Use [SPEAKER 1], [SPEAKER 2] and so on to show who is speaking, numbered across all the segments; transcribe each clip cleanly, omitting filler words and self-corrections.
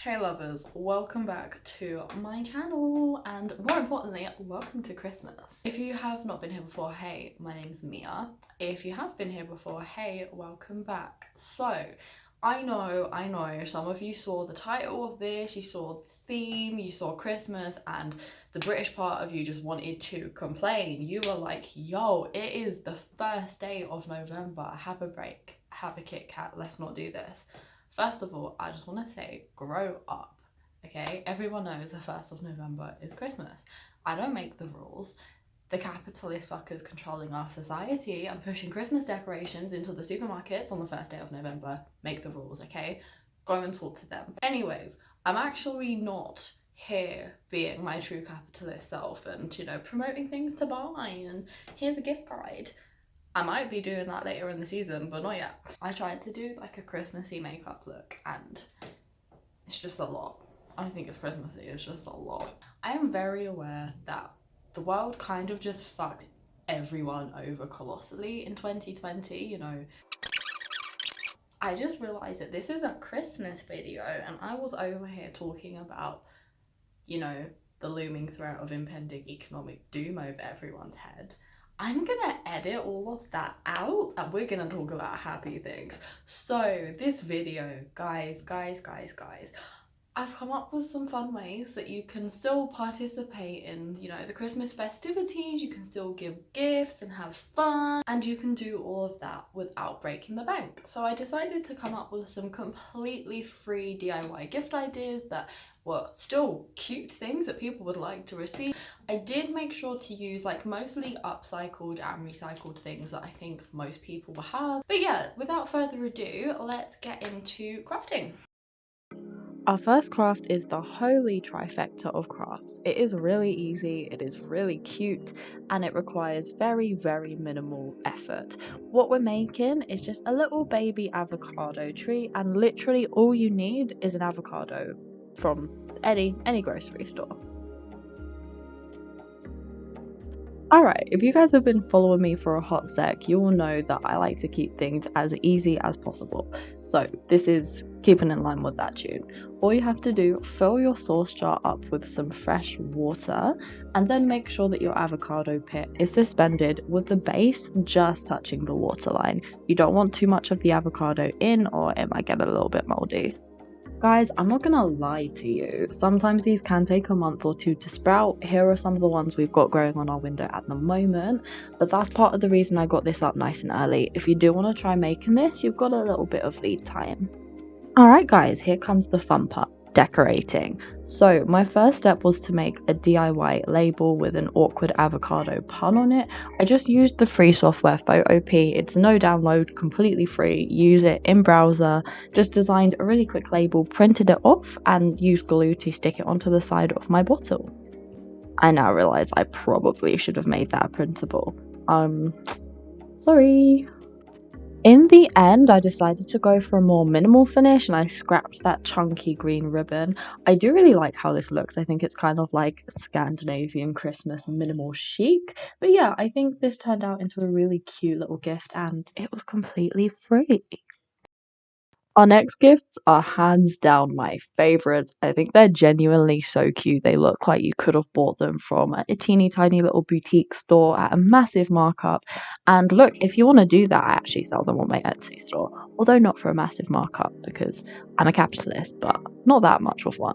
[SPEAKER 1] Hey lovers, welcome back to my channel and more importantly, welcome to Christmas. If you have not been here before, hey, my name's Mia. If you have been here before, hey, welcome back. So, I know, some of you saw the title of this, you saw the theme, you saw Christmas, and the British part of you just wanted to complain. You were like, yo, it is the first day of November, have a break, have a Kit Kat, let's not do this. First of all, I just want to say, grow up, okay? Everyone knows the 1st of November is Christmas. I don't make the rules. The capitalist fuckers controlling our society and pushing Christmas decorations into the supermarkets on the 1st day of November make the rules, okay? Go and talk to them. Anyways, I'm actually not here being my true capitalist self and, promoting things to buy and here's a gift guide. I might be doing that later in the season, but not yet. I tried to do like a Christmassy makeup look and it's just a lot. I don't think it's Christmassy, it's just a lot. I am very aware that the world kind of just fucked everyone over colossally in 2020, I just realized that this is a Christmas video and I was over here talking about, the looming threat of impending economic doom over everyone's head. I'm gonna edit all of that out and we're gonna talk about happy things. So this video, guys, I've come up with some fun ways that you can still participate in, the Christmas festivities, you can still give gifts and have fun, and you can do all of that without breaking the bank. So I decided to come up with some completely free DIY gift ideas that were still cute things that people would like to receive. I did make sure to use like mostly upcycled and recycled things that I think most people will have. But yeah, without further ado, let's get into crafting.
[SPEAKER 2] Our first craft is the holy trifecta of crafts. It is really easy, it is really cute, and it requires very, very minimal effort. What we're making is just a little baby avocado tree, and literally all you need is an avocado from any grocery store. Alright, if you guys have been following me for a hot sec, you will know that I like to keep things as easy as possible. So this is keeping in line with that tune. All you have to do, fill your sauce jar up with some fresh water and then make sure that your avocado pit is suspended with the base just touching the waterline. You don't want too much of the avocado in or it might get a little bit moldy. Guys, I'm not gonna lie to you, sometimes these can take a month or two to sprout. Here are some of the ones we've got growing on our window at the moment, but that's part of the reason I got this up nice and early. If you do want to try making this, you've got a little bit of lead time. Alright guys, here comes the fun part, decorating. So my first step was to make a DIY label with an awkward avocado pun on it. I just used the free software Photopea. It's no download, completely free. Use it in browser. Just designed a really quick label, printed it off, and used glue to stick it onto the side of my bottle. I now realize I probably should have made that a printable. Sorry. In the end, I decided to go for a more minimal finish and I scrapped that chunky green ribbon. I do really like how this looks. I think it's kind of like Scandinavian Christmas minimal chic. But yeah, I think this turned out into a really cute little gift and it was completely free. Our next gifts are hands down my favorites. I think they're genuinely so cute. They look like you could have bought them from a teeny tiny little boutique store at a massive markup. And look, if you want to do that, I actually sell them on my Etsy store. Although not for a massive markup because I'm a capitalist, but not that much of one.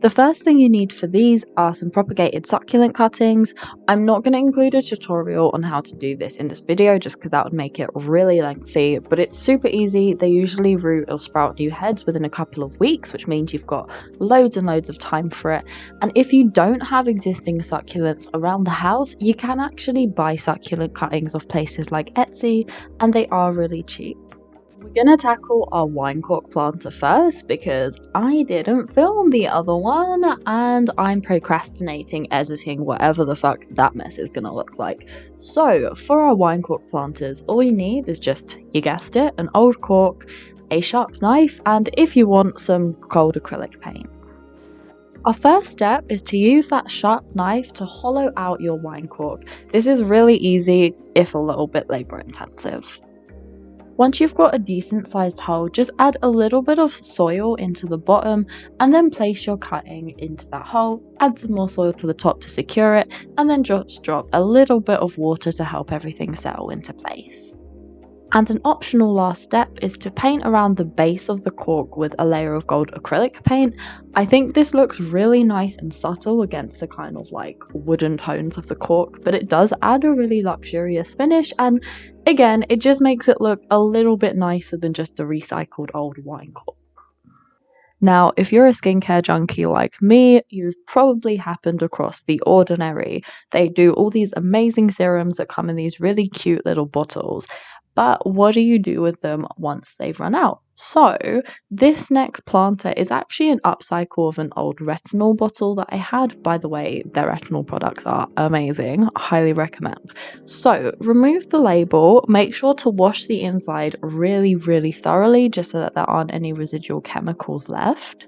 [SPEAKER 2] The first thing you need for these are some propagated succulent cuttings. I'm not going to include a tutorial on how to do this in this video just because that would make it really lengthy, but it's super easy. They usually root or sprout new heads within a couple of weeks, which means you've got loads and loads of time for it. And if you don't have existing succulents around the house, you can actually buy succulent cuttings off places like Etsy, and they are really cheap. We're gonna tackle our wine cork planter first because I didn't film the other one and I'm procrastinating editing whatever the fuck that mess is gonna look like. So for our wine cork planters, all you need is just, you guessed it, an old cork, a sharp knife, and if you want, some cold acrylic paint. Our first step is to use that sharp knife to hollow out your wine cork. This is really easy, if a little bit labor intensive. Once you've got a decent sized hole, just add a little bit of soil into the bottom and then place your cutting into that hole. Add some more soil to the top to secure it, and then just drop a little bit of water to help everything settle into place. And an optional last step is to paint around the base of the cork with a layer of gold acrylic paint. I think this looks really nice and subtle against the kind of like wooden tones of the cork, but it does add a really luxurious finish, and again, it just makes it look a little bit nicer than just a recycled old wine cork. Now, if you're a skincare junkie like me, you've probably happened across The Ordinary. They do all these amazing serums that come in these really cute little bottles. But what do you do with them once they've run out? So, this next planter is actually an upcycle of an old retinol bottle that I had. By the way, their retinol products are amazing. Highly recommend. So, remove the label, make sure to wash the inside really, really thoroughly just so that there aren't any residual chemicals left.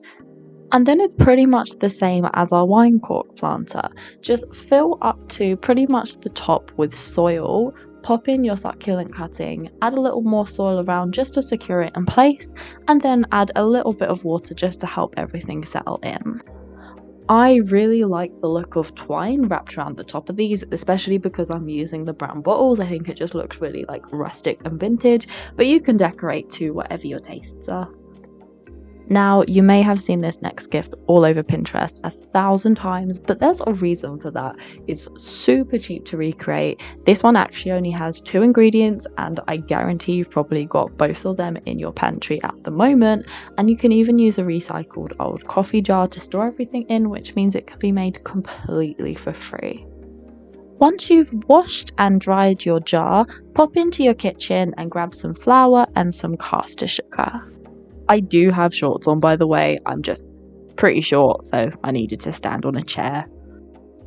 [SPEAKER 2] And then it's pretty much the same as our wine cork planter. Just fill up to pretty much the top with soil, pop in your succulent cutting, add a little more soil around just to secure it in place, and then add a little bit of water just to help everything settle in. I really like the look of twine wrapped around the top of these, especially because I'm using the brown bottles. I think it just looks really like rustic and vintage, but you can decorate to whatever your tastes are. Now, you may have seen this next gift all over Pinterest 1,000 times, but there's a reason for that. It's super cheap to recreate. This one actually only has 2 ingredients, and I guarantee you've probably got both of them in your pantry at the moment. And you can even use a recycled old coffee jar to store everything in, which means it can be made completely for free. Once you've washed and dried your jar, pop into your kitchen and grab some flour and some caster sugar. I do have shorts on, by the way. I'm just pretty short, so I needed to stand on a chair.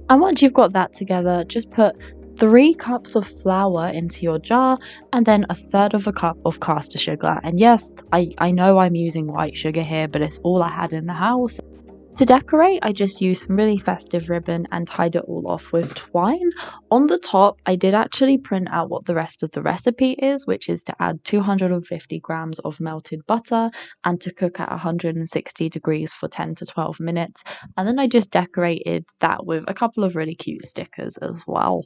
[SPEAKER 2] And once you've got that together, just put 3 cups of flour into your jar and then 1/3 of a cup of caster sugar. And yes, I know I'm using white sugar here, but it's all I had in the house. To decorate, I just used some really festive ribbon and tied it all off with twine. On the top, I did actually print out what the rest of the recipe is, which is to add 250 grams of melted butter and to cook at 160 degrees for 10 to 12 minutes. And then I just decorated that with a couple of really cute stickers as well.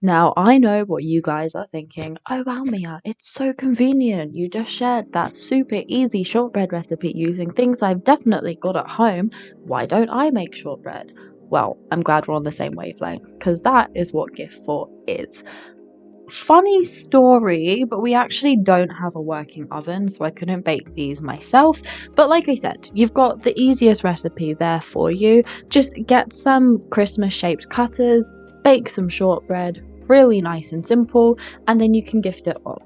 [SPEAKER 2] Now, I know what you guys are thinking. Oh wow, Mia, it's so convenient. You just shared that super easy shortbread recipe using things I've definitely got at home. Why don't I make shortbread? Well, I'm glad we're on the same wavelength, because that is what Gift 4 is. Funny story, but we actually don't have a working oven, so I couldn't bake these myself. But like I said, you've got the easiest recipe there for you. Just get some Christmas shaped cutters, bake some shortbread, really nice and simple, and then you can gift it on.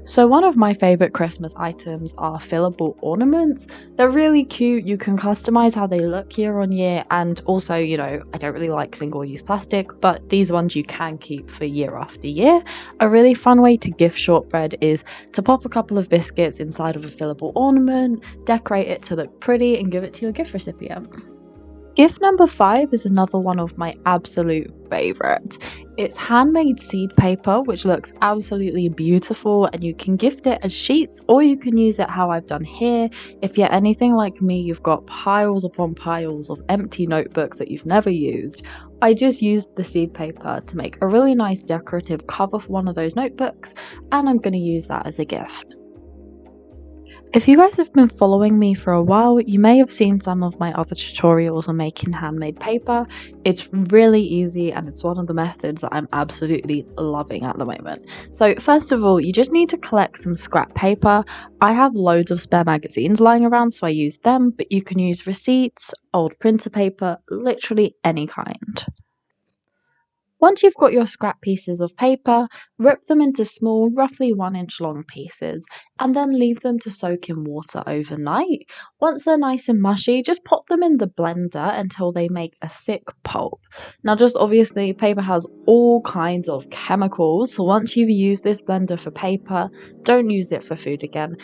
[SPEAKER 2] So one of my favourite Christmas items are fillable ornaments. They're really cute, you can customise how they look year on year, and also, you know, I don't really like single-use plastic, but these ones you can keep for year after year. A really fun way to gift shortbread is to pop a couple of biscuits inside of a fillable ornament, decorate it to look pretty, and give it to your gift recipient. Gift number 5 is another one of my absolute favourites. It's handmade seed paper, which looks absolutely beautiful, and you can gift it as sheets or you can use it how I've done here. If you're anything like me, you've got piles upon piles of empty notebooks that you've never used. I just used the seed paper to make a really nice decorative cover for one of those notebooks, and I'm going to use that as a gift. If you guys have been following me for a while, you may have seen some of my other tutorials on making handmade paper. It's really easy and it's one of the methods that I'm absolutely loving at the moment. So first of all, you just need to collect some scrap paper. I have loads of spare magazines lying around, so I use them, but you can use receipts, old printer paper, literally any kind. Once you've got your scrap pieces of paper, rip them into small, roughly 1-inch long pieces, and then leave them to soak in water overnight. Once they're nice and mushy, just pop them in the blender until they make a thick pulp. Now, just obviously, paper has all kinds of chemicals, so once you've used this blender for paper, don't use it for food again.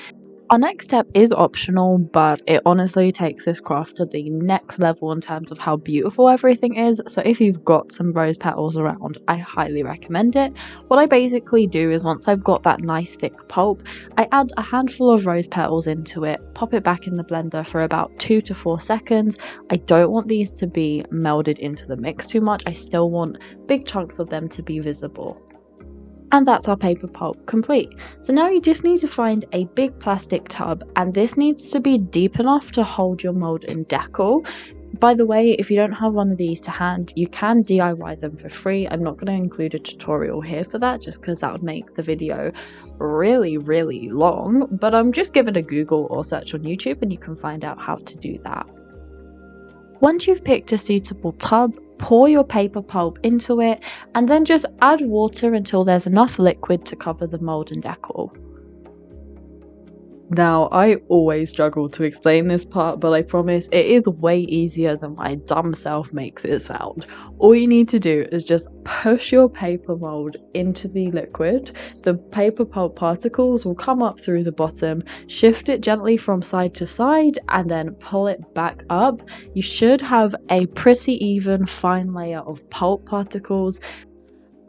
[SPEAKER 2] Our next step is optional, but it honestly takes this craft to the next level in terms of how beautiful everything is. So if you've got some rose petals around, I highly recommend it. What I basically do is once I've got that nice thick pulp, I add a handful of rose petals into it, pop it back in the blender for about 2 to 4 seconds. I don't want these to be melded into the mix too much. I still want big chunks of them to be visible. And that's our paper pulp complete. So now you just need to find a big plastic tub, and this needs to be deep enough to hold your mold and decal. By the way, if you don't have one of these to hand, you can DIY them for free. I'm not going to include a tutorial here for that just because that would make the video really long, but just give it a Google or search on YouTube and you can find out how to do that. Once you've picked a suitable tub, pour your paper pulp into it and then just add water until there's enough liquid to cover the mold and decal. Now, I always struggle to explain this part, but I promise it is way easier than my dumb self makes it sound. All you need to do is just push your paper mold into the liquid. The paper pulp particles will come up through the bottom, shift it gently from side to side, and then pull it back up. You should have a pretty even fine layer of pulp particles.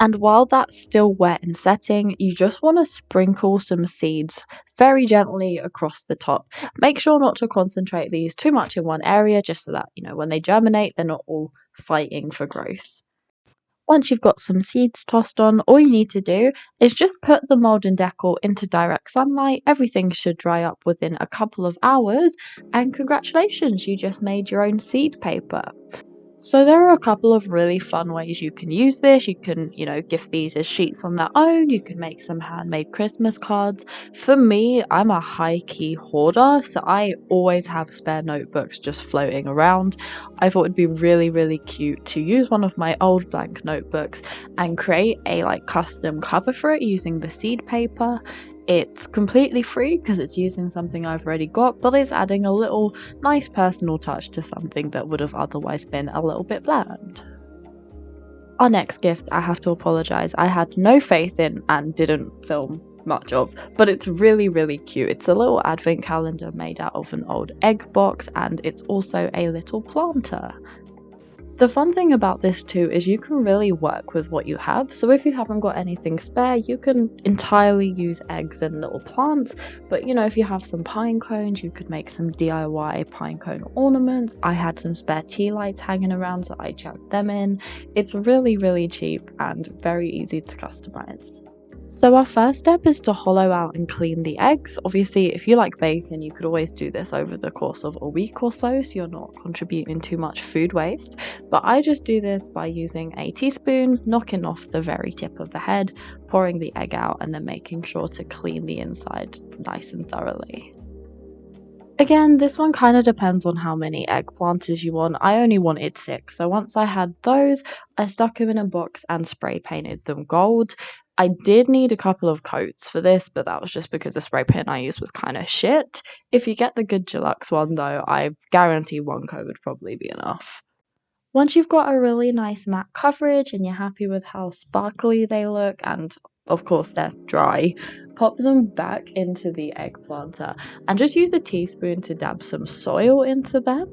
[SPEAKER 2] And while that's still wet and setting, you just want to sprinkle some seeds very gently across the top. Make sure not to concentrate these too much in one area, just so that, when they germinate, they're not all fighting for growth. Once you've got some seeds tossed on, all you need to do is just put the mold and decal into direct sunlight. Everything should dry up within a couple of hours, and congratulations, you just made your own seed paper. So there are a couple of really fun ways you can use this. You can, gift these as sheets on their own. You can make some handmade Christmas cards. For me, I'm a high-key hoarder, so I always have spare notebooks just floating around. I thought it'd be really cute to use one of my old blank notebooks and create a custom cover for it using the seed paper. It's completely free because it's using something I've already got, but it's adding a little nice personal touch to something that would have otherwise been a little bit bland. Our next gift, I have to apologise, I had no faith in and didn't film much of, but it's really cute. It's a little advent calendar made out of an old egg box, and it's also a little planter. The fun thing about this too is you can really work with what you have. So if you haven't got anything spare, you can entirely use eggs and little plants. But if you have some pine cones, you could make some DIY pine cone ornaments. I had some spare tea lights hanging around, so I chucked them in. It's really cheap and very easy to customize. So our first step is to hollow out and clean the eggs. Obviously, if you like bacon, you could always do this over the course of a week or so you're not contributing too much food waste. But I just do this by using a teaspoon, knocking off the very tip of the head, pouring the egg out, and then making sure to clean the inside nice and thoroughly. Again, this one kind of depends on how many egg planters you want. I only wanted 6, so once I had those, I stuck them in a box and spray painted them gold. I did need a couple of coats for this, but that was just because the spray paint I used was kind of shit. If you get the good deluxe one though, I guarantee one coat would probably be enough. Once you've got a really nice matte coverage and you're happy with how sparkly they look, and of course they're dry, pop them back into the egg planter and just use a teaspoon to dab some soil into them.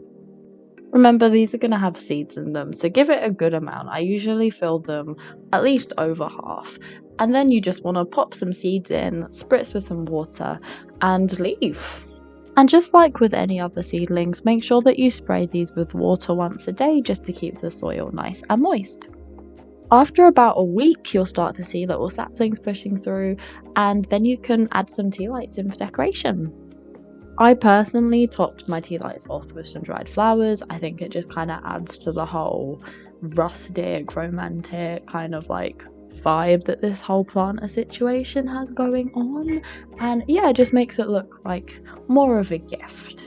[SPEAKER 2] Remember, these are going to have seeds in them, so give it a good amount. I usually fill them at least over half. And then you just want to pop some seeds in, spritz with some water, and leave. And just like with any other seedlings, make sure that you spray these with water once a day just to keep the soil nice and moist. After about a week, you'll start to see little saplings pushing through, and then you can add some tea lights in for decoration. I personally topped my tea lights off with some dried flowers. I think it just kind of adds to the whole rustic, romantic kind of vibe that this whole planter situation has going on. And yeah, it just makes it look like more of a gift.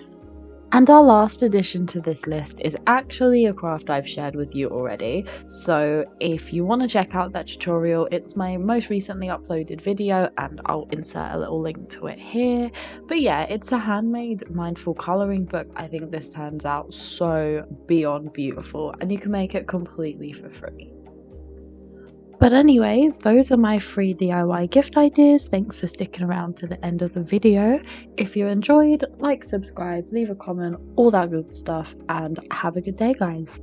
[SPEAKER 2] And our last addition to this list is actually a craft I've shared with you already. So if you want to check out that tutorial, it's my most recently uploaded video and I'll insert a little link to it here. But yeah, it's a handmade mindful colouring book. I think this turns out so beyond beautiful and you can make it completely for free. But anyways, those are my 3 DIY gift ideas. Thanks for sticking around to the end of the video. If you enjoyed, like, subscribe, leave a comment, all that good stuff, and have a good day, guys.